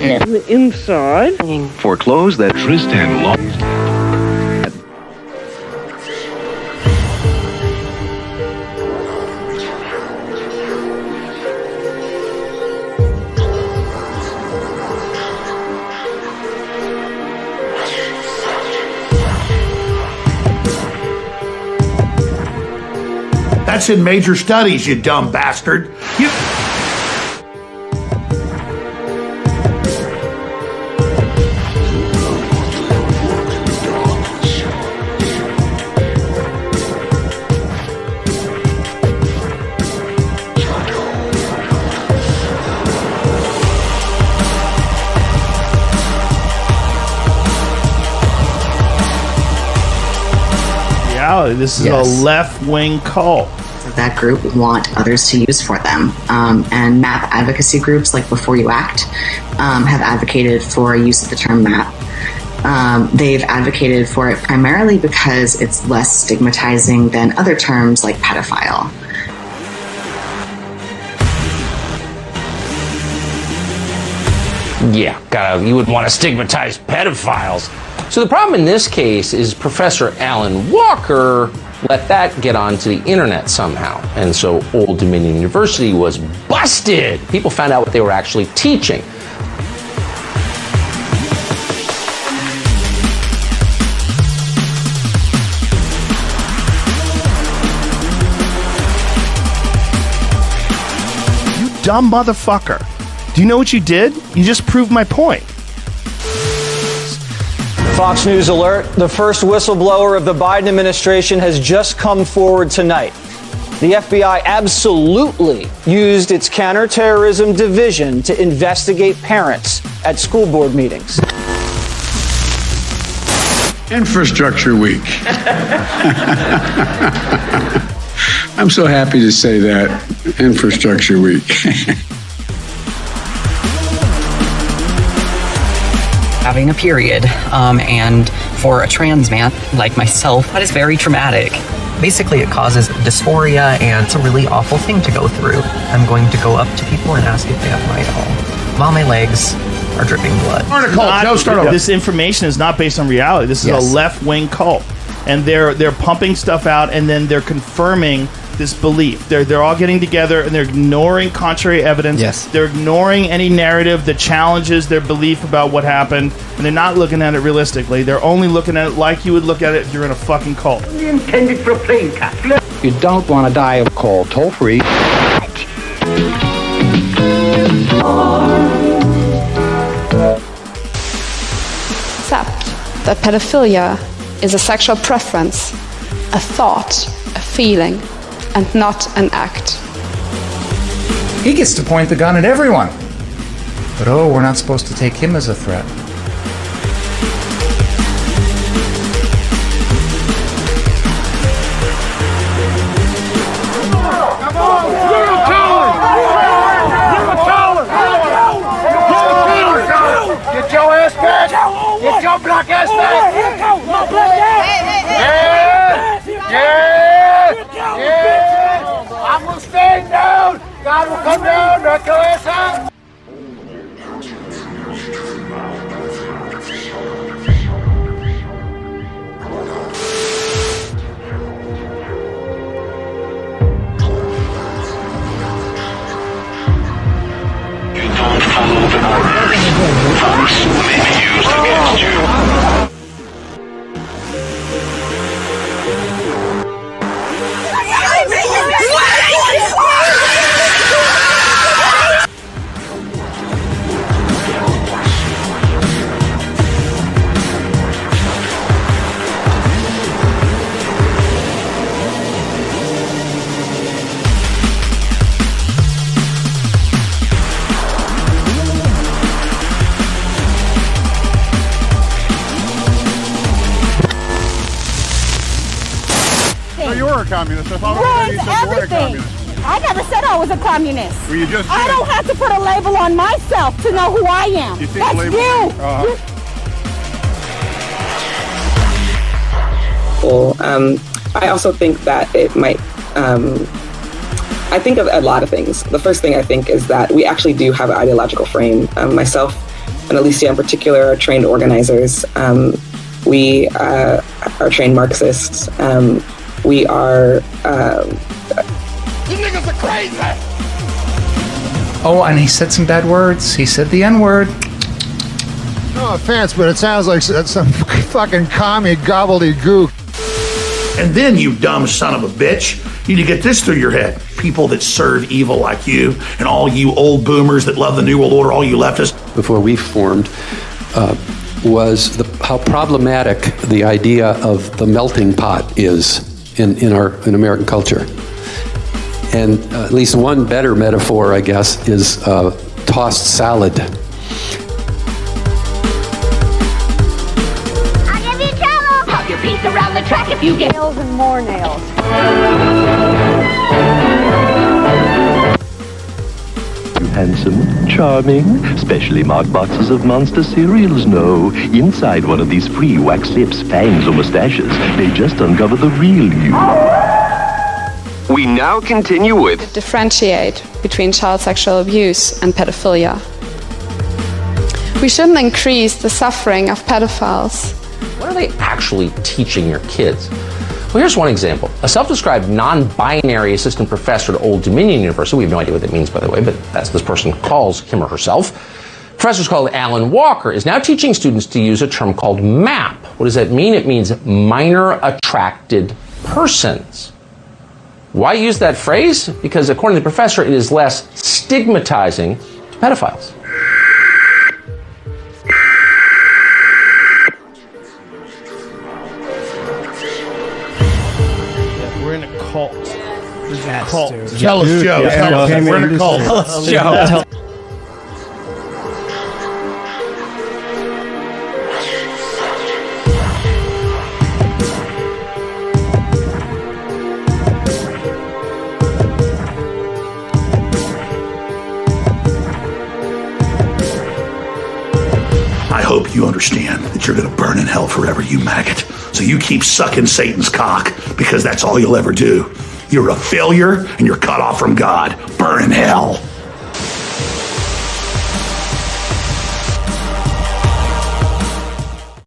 On the inside. For clothes that Tristan lost. That's in major studies, you dumb bastard. This is a left-wing cult. That group want others to use for them. And MAP advocacy groups like Before You Act have advocated for use of the term MAP. They've advocated for it primarily because it's less stigmatizing than other terms like pedophile. Yeah, you would want to stigmatize pedophiles. So the problem in this case is Professor Alan Walker let that get onto the internet somehow. And so Old Dominion University was busted. People found out what they were actually teaching. You dumb motherfucker. Do you know what you did? You just proved my point. Fox News alert. The first whistleblower of the Biden administration has just come forward tonight. The FBI absolutely used its counterterrorism division to investigate parents at school board meetings. Infrastructure Week. I'm so happy to say that. Infrastructure Week. Having a period, and for a trans man like myself, that is very traumatic. Basically, it causes dysphoria, and it's a really awful thing to go through. I'm going to go up to people and ask if they have my doll, while my legs are dripping blood. This information is not based on reality. This is a left-wing cult, and they're pumping stuff out, and then they're confirming this belief. They're all getting together and they're ignoring contrary evidence. Yes. They're ignoring any narrative that challenges their belief about what happened, and they're not looking at it realistically. They're only looking at it like you would look at it if you're in a fucking cult. Intended for plain cat. You don't want to die of cold. Toll free. Accept that pedophilia is a sexual preference, a thought, a feeling, and not an act. He gets to point the gun at everyone. But we're not supposed to take him as a threat. Get your ass back! Get your black ass back! Yeah! I'm gonna stand down! God will come down, knock your ass out! You don't follow the order. Force may be used against you. So you were a communist. I thought you said you weren't a communist. I never said I was a communist. Well, you just I don't have to put a label on myself to know who I am. You see That's the label? you. I also think that it might, I think of a lot of things. The first thing I think is that we actually do have an ideological frame. Myself and Alicia in particular are trained organizers. We are trained Marxists. We are... You niggas are crazy! Oh, and he said some bad words. He said the N-word. No offense, but it sounds like some fucking commie gobbledygook. And then, you dumb son of a bitch, you need to get this through your head. People that serve evil like you, and all you old boomers that love the New World Order, all you leftists. Before we formed, was how problematic the idea of the melting pot is in American culture. And at least one better metaphor, I guess, is tossed salad. I'll give you trouble. Pop your piece around the track if you get nails and more nails. Handsome, charming, specially marked boxes of Monster cereals. No, inside one of these free wax lips, fangs, or mustaches, they just uncover the real you. We now continue with... Differentiate between child sexual abuse and pedophilia. We shouldn't increase the suffering of pedophiles. What are they actually teaching your kids? Well, here's one example. A self-described non-binary assistant professor at Old Dominion University, we have no idea what that means, by the way, but that's this person calls him or herself. Professor's called Alan Walker is now teaching students to use a term called MAP. What does that mean? It means minor attracted persons. Why use that phrase? Because according to the professor, it is less stigmatizing to pedophiles. We're in a cult. We're in a cult. Tell us, Joe. Tell us. We're in a cult. Tell us, Joe. I hope you understand that you're going to burn in hell forever, you maggot. So you keep sucking Satan's cock, because that's all you'll ever do. You're a failure, and you're cut off from God. Burn in hell.